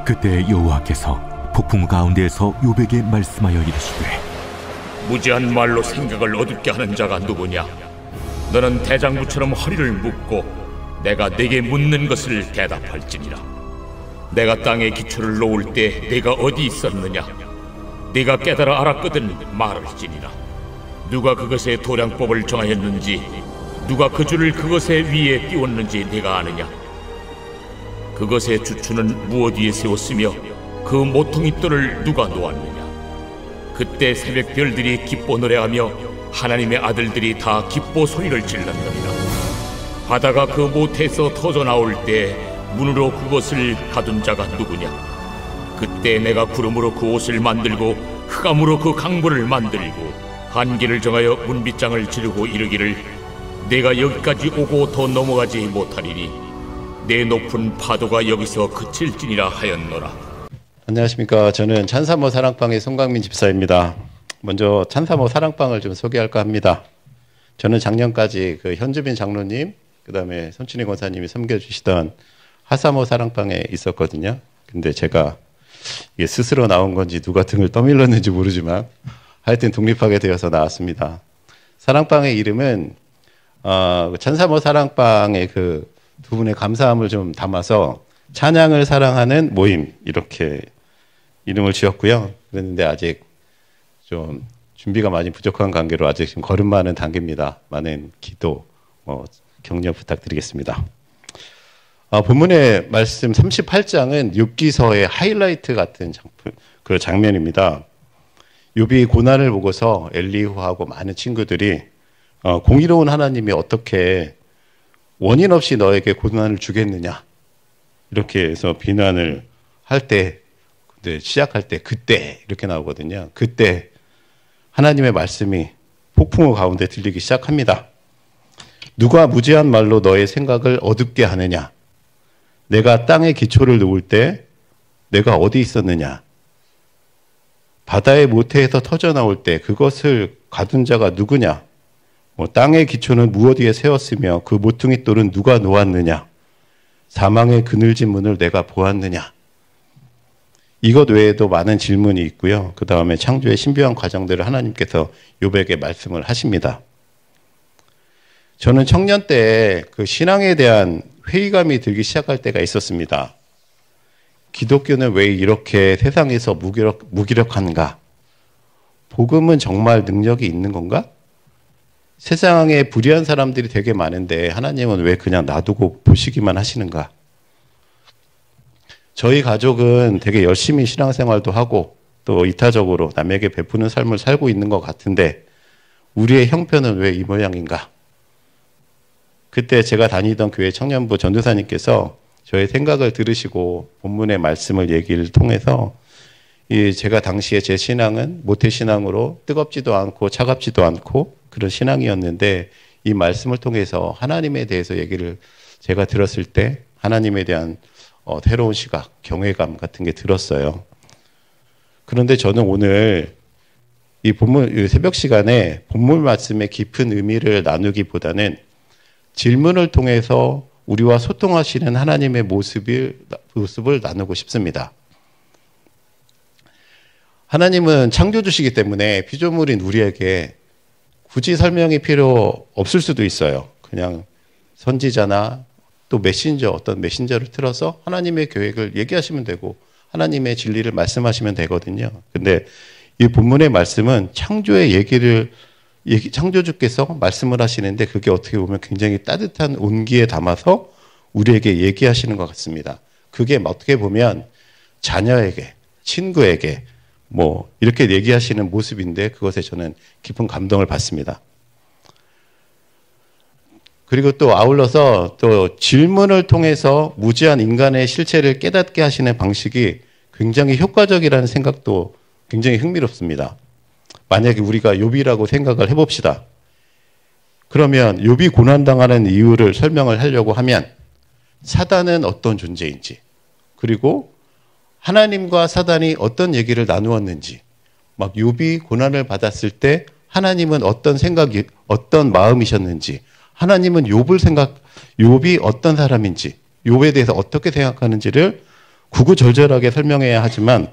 그때 여호와께서 폭풍 가운데에서 욥에게 말씀하여 이르시되 무지한 말로 생각을 어둡게 하는 자가 누구냐? 너는 대장부처럼 허리를 묶고 내가 네게 묻는 것을 대답할지니라. 내가 땅에 기초를 놓을 때 네가 어디 있었느냐? 네가 깨달아 알았거든 말할지니라. 누가 그것의 도량법을 정하였는지, 누가 그 줄을 그것의 위에 띄웠는지 네가 아느냐? 그것의 주추는 무엇 위에 세웠으며 그 모퉁이돌을 누가 놓았느냐? 그때 새벽 별들이 기뻐 노래하며 하나님의 아들들이 다 기뻐 소리를 질렀느니라. 바다가 그 모태에서 터져 나올 때 문으로 그것을 가둔 자가 누구냐? 그때 내가 구름으로 그 옷을 만들고 흑암으로 그 강보를 만들고 한계를 정하여 문빗장을 지르고 이르기를 내가 여기까지 오고 더 넘어가지 못하리니 내 높은 파도가 여기서 그칠지니라 하였노라. 안녕하십니까. 저는 찬사모 사랑방의 송강민 집사입니다. 먼저 찬사모 사랑방을 좀 소개할까 합니다. 저는 작년까지 그 현주빈 장로님, 그 다음에 손춘희 권사님이 섬겨주시던 하사모 사랑방에 있었거든요. 근데 제가 이게 스스로 나온 건지 누가 등을 떠밀렀는지 모르지만 하여튼 독립하게 되어서 나왔습니다. 사랑방의 이름은 찬사모 사랑방의 그 두 분의 감사함을 좀 담아서 찬양을 사랑하는 모임 이렇게 이름을 지었고요. 그런데 아직 좀 준비가 많이 부족한 관계로 아직 지금 걸음마는 단계입니다. 많은 기도, 격려 부탁드리겠습니다. 본문의 말씀 38장은 욥기서의 하이라이트 같은 그 장면입니다. 욥이 고난을 보고서 엘리후하고 많은 친구들이 공의로운 하나님이 어떻게 원인 없이 너에게 고난을 주겠느냐 이렇게 해서 비난을 할 때, 근데 시작할 때 그때 이렇게 나오거든요. 그때 하나님의 말씀이 폭풍우 가운데 들리기 시작합니다. 누가 무지한 말로 너의 생각을 어둡게 하느냐? 내가 땅에 기초를 놓을 때 내가 어디 있었느냐? 바다의 모태에서 터져 나올 때 그것을 가둔 자가 누구냐? 땅의 기초는 무엇 위에 세웠으며 그 모퉁이 돌은 누가 놓았느냐? 사망의 그늘진 문을 내가 보았느냐? 이것 외에도 많은 질문이 있고요. 그 다음에 창조의 신비한 과정들을 하나님께서 욥에게 말씀을 하십니다. 저는 청년 때 그 신앙에 대한 회의감이 들기 시작할 때가 있었습니다. 기독교는 왜 이렇게 세상에서 무기력한가? 복음은 정말 능력이 있는 건가? 세상에 불의한 사람들이 되게 많은데 하나님은 왜 그냥 놔두고 보시기만 하시는가? 저희 가족은 되게 열심히 신앙생활도 하고 또 이타적으로 남에게 베푸는 삶을 살고 있는 것 같은데 우리의 형편은 왜 이 모양인가? 그때 제가 다니던 교회 청년부 전도사님께서 저의 생각을 들으시고 본문의 말씀을 얘기를 통해서 제가 당시에 제 신앙은 모태신앙으로 뜨겁지도 않고 차갑지도 않고 그런 신앙이었는데 이 말씀을 통해서 하나님에 대해서 얘기를 제가 들었을 때 하나님에 대한 새로운 시각, 경외감 같은 게 들었어요. 그런데 저는 오늘 이 본문 새벽 시간에 본문 말씀의 깊은 의미를 나누기보다는 질문을 통해서 우리와 소통하시는 하나님의 모습을 나누고 싶습니다. 하나님은 창조주시기 때문에 피조물인 우리에게 굳이 설명이 필요 없을 수도 있어요. 그냥 선지자나 또 어떤 메신저를 틀어서 하나님의 계획을 얘기하시면 되고 하나님의 진리를 말씀하시면 되거든요. 근데 이 본문의 말씀은 창조의 창조주께서 말씀을 하시는데 그게 어떻게 보면 굉장히 따뜻한 온기에 담아서 우리에게 얘기하시는 것 같습니다. 그게 어떻게 보면 자녀에게, 친구에게 이렇게 얘기하시는 모습인데 그것에 저는 깊은 감동을 받습니다. 그리고 또 아울러서 또 질문을 통해서 무지한 인간의 실체를 깨닫게 하시는 방식이 굉장히 효과적이라는 생각도 굉장히 흥미롭습니다. 만약에 우리가 욥이라고 생각을 해봅시다. 그러면 욥이 고난당하는 이유를 설명을 하려고 하면 사단은 어떤 존재인지 그리고 하나님과 사단이 어떤 얘기를 나누었는지 욥이 고난을 받았을 때 하나님은 어떤 생각이 어떤 마음이셨는지 하나님은 욥이 어떤 사람인지 욥에 대해서 어떻게 생각하는지를 구구절절하게 설명해야 하지만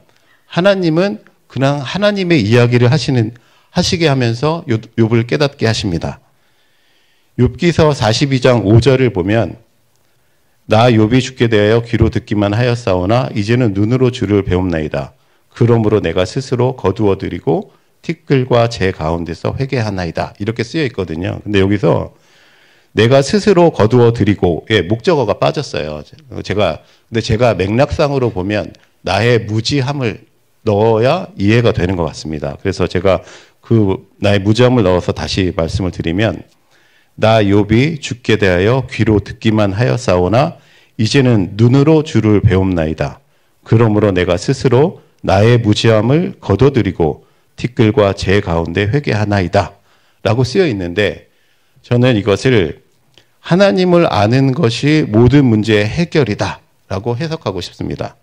하나님은 그냥 하나님의 이야기를 하시게 하면서 욥을 깨닫게 하십니다. 욥기서 42장 5절을 보면 나 욥이 죽게 되어 귀로 듣기만 하였사오나 이제는 눈으로 주를 배움나이다. 그러므로 내가 스스로 거두어드리고 티끌과 재 가운데서 회개하나이다. 이렇게 쓰여 있거든요. 근데 여기서 내가 스스로 거두어드리고 예, 목적어가 빠졌어요. 근데 제가 맥락상으로 보면 나의 무지함을 넣어야 이해가 되는 것 같습니다. 그래서 제가 그 나의 무지함을 넣어서 다시 말씀을 드리면 나 욥이 죽게 대하여 귀로 듣기만 하였사오나 이제는 눈으로 주를 배움나이다. 그러므로 내가 스스로 나의 무지함을 거둬들이고 티끌과 재 가운데 회개하나이다. 라고 쓰여 있는데 저는 이것을 하나님을 아는 것이 모든 문제의 해결이다. 라고 해석하고 싶습니다.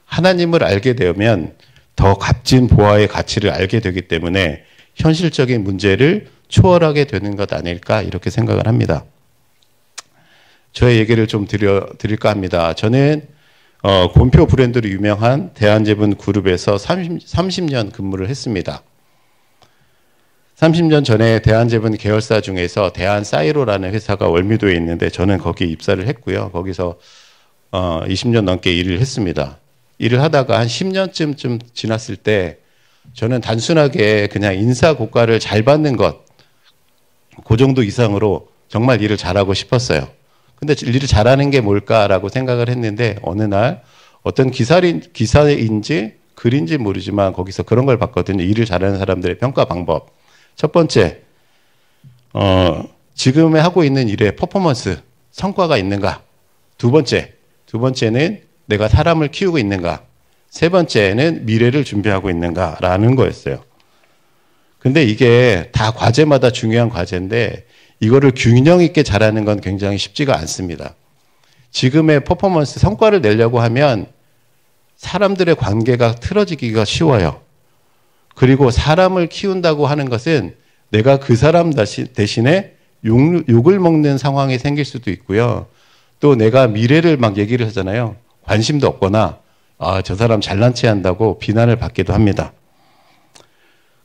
하나님을 알게 되면 더 값진 보화의 가치를 알게 되기 때문에 현실적인 문제를 초월하게 되는 것 아닐까 이렇게 생각을 합니다. 저의 얘기를 좀 드릴까 합니다. 저는 곰표 브랜드로 유명한 대한제분 그룹에서 30년 근무를 했습니다. 30년 전에 대한제분 계열사 중에서 대한사이로라는 회사가 월미도에 있는데 저는 거기에 입사를 했고요. 거기서 20년 넘게 일을 했습니다. 일을 하다가 한 10년쯤 좀 지났을 때 저는 단순하게 그냥 인사 고과를 잘 받는 것, 그 정도 이상으로 정말 일을 잘하고 싶었어요. 근데 일을 잘하는 게 뭘까라고 생각을 했는데 어느 날 어떤 기사인지 글인지 모르지만 거기서 그런 걸 봤거든요. 일을 잘하는 사람들의 평가 방법. 첫 번째, 지금 하고 있는 일의 퍼포먼스, 성과가 있는가? 두 번째는 내가 사람을 키우고 있는가? 세 번째는 미래를 준비하고 있는가라는 거였어요. 근데 이게 다 과제마다 중요한 과제인데 이거를 균형 있게 잘하는 건 굉장히 쉽지가 않습니다. 지금의 퍼포먼스, 성과를 내려고 하면 사람들의 관계가 틀어지기가 쉬워요. 그리고 사람을 키운다고 하는 것은 내가 그 사람 대신에 욕을 먹는 상황이 생길 수도 있고요. 또 내가 미래를 막 얘기를 하잖아요. 관심도 없거나 저 사람 잘난 체 한다고 비난을 받기도 합니다.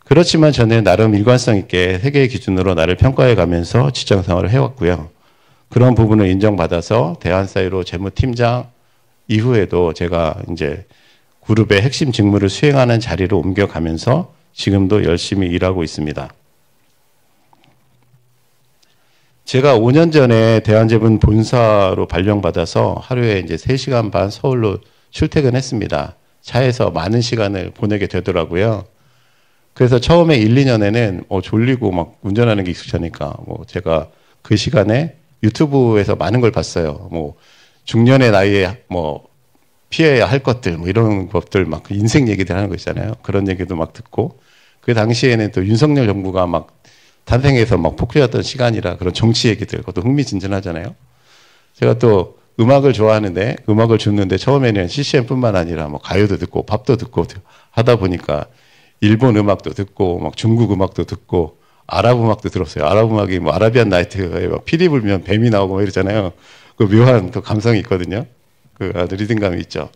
그렇지만 저는 나름 일관성 있게 세계의 기준으로 나를 평가해 가면서 직장 생활을 해왔고요. 그런 부분을 인정받아서 대한사이로 재무팀장 이후에도 제가 이제 그룹의 핵심 직무를 수행하는 자리로 옮겨가면서 지금도 열심히 일하고 있습니다. 제가 5년 전에 대한제분 본사로 발령받아서 하루에 이제 3시간 반 서울로 출퇴근했습니다. 차에서 많은 시간을 보내게 되더라고요. 그래서 처음에 1, 2년에는 졸리고 막 운전하는 게 익숙하니까 제가 그 시간에 유튜브에서 많은 걸 봤어요. 중년의 나이에 피해야 할 것들 이런 것들 막 인생 얘기들 하는 거 있잖아요. 그런 얘기도 막 듣고 그 당시에는 또 윤석열 정부가 막 탄생해서 막 폭주했던 시간이라 그런 정치 얘기들 그것도 흥미진진하잖아요. 제가 또 음악을 좋아하는데 음악을 듣는데 처음에는 CCM뿐만 아니라 가요도 듣고 팝도 듣고 하다 보니까 일본 음악도 듣고 막 중국 음악도 듣고 아랍 음악도 들었어요. 아랍 음악이 아라비안 나이트에 피리 불면 뱀이 나오고 이러잖아요. 그 묘한 그 감성이 있거든요. 그 아주 리듬감이 있죠.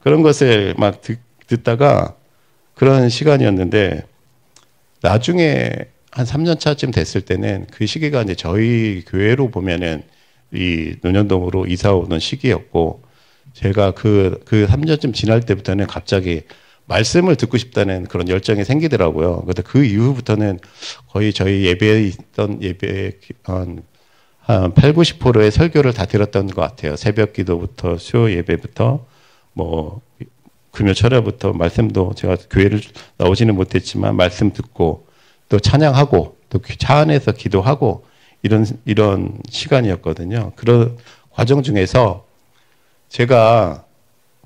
그런 것을 막 듣다가 그런 시간이었는데 나중에 한 3년 차쯤 됐을 때는 그 시기가 이제 저희 교회로 보면은 이 논현동으로 이사 오는 시기였고 제가 그 3년쯤 지날 때부터는 갑자기 말씀을 듣고 싶다는 그런 열정이 생기더라고요. 근데 그 이후부터는 거의 저희 예배에 있던 예배의 한 8, 90%의 설교를 다 들었던 것 같아요. 새벽 기도부터 수요 예배부터 금요 철야부터 말씀도 제가 교회를 나오지는 못했지만 말씀 듣고 또 찬양하고 또 차 안에서 기도하고 이런 시간이었거든요. 그런 과정 중에서 제가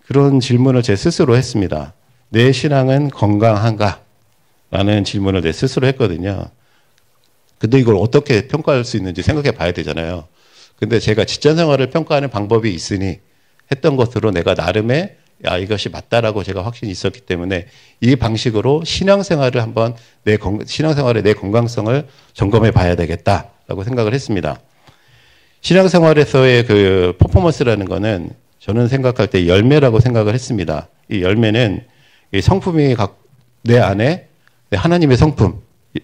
그런 질문을 제 스스로 했습니다. 내 신앙은 건강한가? 라는 질문을 내 스스로 했거든요. 근데 이걸 어떻게 평가할 수 있는지 생각해 봐야 되잖아요. 근데 제가 직장 생활을 평가하는 방법이 있으니 했던 것으로 내가 나름의 이것이 맞다라고 제가 확신이 있었기 때문에 이 방식으로 신앙생활을 한번 신앙생활의 내 건강성을 점검해 봐야 되겠다라고 생각을 했습니다. 신앙생활에서의 그 퍼포먼스라는 거는 저는 생각할 때 열매라고 생각을 했습니다. 이 열매는 이 성품이 내 안에 하나님의 성품,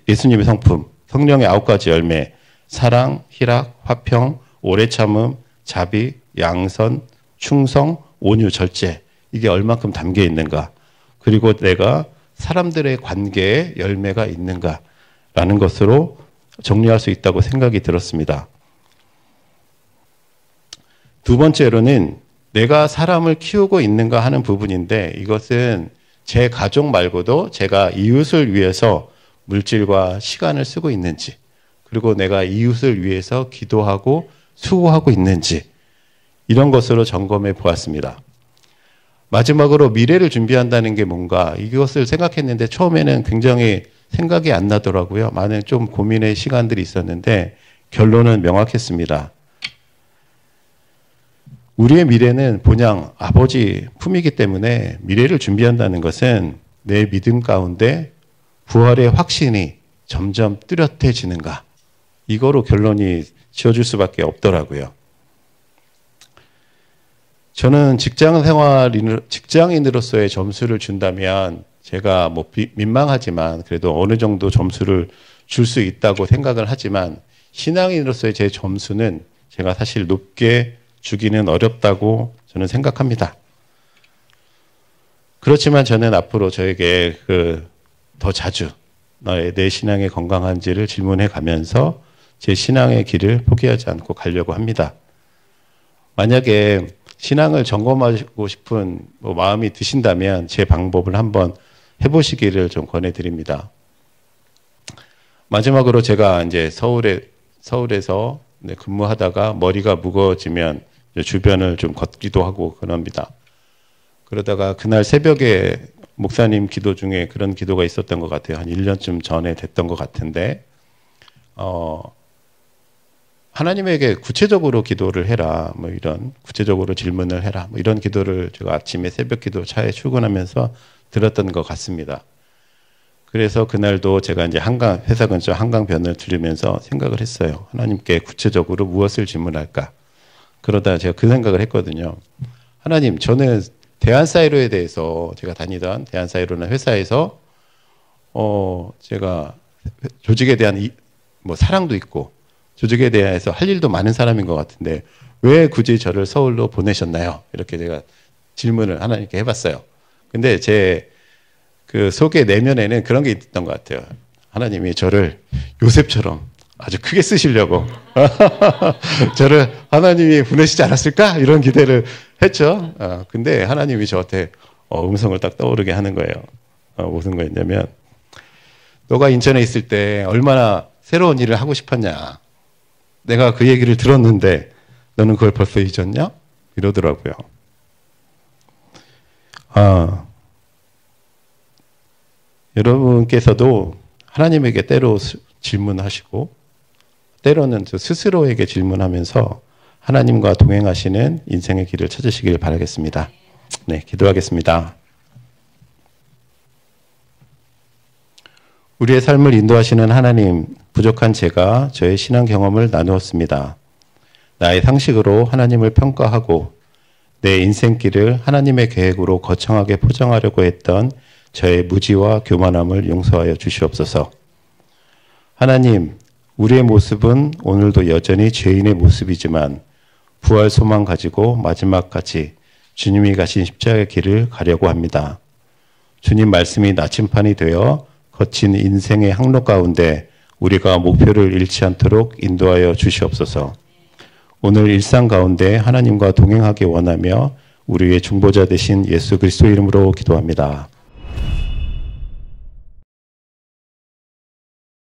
예수님의 성품, 성령의 9가지 열매, 사랑, 희락, 화평, 오래 참음, 자비, 양선, 충성, 온유, 절제, 이게 얼만큼 담겨 있는가, 그리고 내가 사람들의 관계에 열매가 있는가라는 것으로 정리할 수 있다고 생각이 들었습니다. 두 번째로는 내가 사람을 키우고 있는가 하는 부분인데, 이것은 제 가족 말고도 제가 이웃을 위해서 물질과 시간을 쓰고 있는지, 그리고 내가 이웃을 위해서 기도하고 수고하고 있는지, 이런 것으로 점검해 보았습니다. 마지막으로 미래를 준비한다는 게 뭔가, 이것을 생각했는데 처음에는 굉장히 생각이 안 나더라고요. 많은 좀 고민의 시간들이 있었는데 결론은 명확했습니다. 우리의 미래는 본향 아버지 품이기 때문에 미래를 준비한다는 것은 내 믿음 가운데 부활의 확신이 점점 뚜렷해지는가, 이거로 결론이 지어질 수밖에 없더라고요. 저는 직장인으로서의 점수를 준다면 제가 뭐 민망하지만 그래도 어느 정도 점수를 줄 수 있다고 생각을 하지만, 신앙인으로서의 제 점수는 제가 사실 높게 주기는 어렵다고 저는 생각합니다. 그렇지만 저는 앞으로 저에게 더 자주 내 신앙이 건강한지를 질문해 가면서 제 신앙의 길을 포기하지 않고 가려고 합니다. 만약에 신앙을 점검하고 싶은 마음이 드신다면 제 방법을 한번 해보시기를 좀 권해드립니다. 마지막으로 제가 이제 서울에서 근무하다가 머리가 무거워지면 주변을 좀 걷기도 하고 그럽니다. 그러다가 그날 새벽에 목사님 기도 중에 그런 기도가 있었던 것 같아요. 한 1년쯤 전에 됐던 것 같은데, 하나님에게 구체적으로 기도를 해라, 뭐 이런 구체적으로 질문을 해라, 뭐 이런 기도를 제가 아침에 새벽 기도 차에 출근하면서 들었던 것 같습니다. 그래서 그날도 제가 이제 회사 근처 한강변을 들으면서 생각을 했어요. 하나님께 구체적으로 무엇을 질문할까? 그러다 제가 그 생각을 했거든요. 하나님, 저는 대한사이로에 대해서, 제가 다니던 대한사이로는 회사에서 제가 조직에 대한 뭐 사랑도 있고 조직에 대해서 할 일도 많은 사람인 것 같은데 왜 굳이 저를 서울로 보내셨나요? 이렇게 제가 질문을 하나님께 해봤어요. 근데 제 그 속의 내면에는 그런 게 있던 것 같아요. 하나님이 저를 요셉처럼 아주 크게 쓰시려고 저를 하나님이 보내시지 않았을까? 이런 기대를 했죠. 근데 하나님이 저한테 음성을 딱 떠오르게 하는 거예요. 무슨 거였냐면, 너가 인천에 있을 때 얼마나 새로운 일을 하고 싶었냐. 내가 그 얘기를 들었는데 너는 그걸 벌써 잊었냐? 이러더라고요. 여러분께서도 하나님에게 때로 질문하시고 때로는 스스로에게 질문하면서 하나님과 동행하시는 인생의 길을 찾으시길 바라겠습니다. 네, 기도하겠습니다. 우리의 삶을 인도하시는 하나님, 부족한 제가 저의 신앙 경험을 나누었습니다. 나의 상식으로 하나님을 평가하고 내 인생길을 하나님의 계획으로 거창하게 포장하려고 했던 저의 무지와 교만함을 용서하여 주시옵소서. 하나님, 우리의 모습은 오늘도 여전히 죄인의 모습이지만 부활 소망 가지고 마지막까지 주님이 가신 십자가의 길을 가려고 합니다. 주님 말씀이 나침판이 되어 거친 인생의 항로 가운데 우리가 목표를 잃지 않도록 인도하여 주시옵소서. 오늘 일상 가운데 하나님과 동행하기 원하며 우리의 중보자 되신 예수 그리스도 이름으로 기도합니다.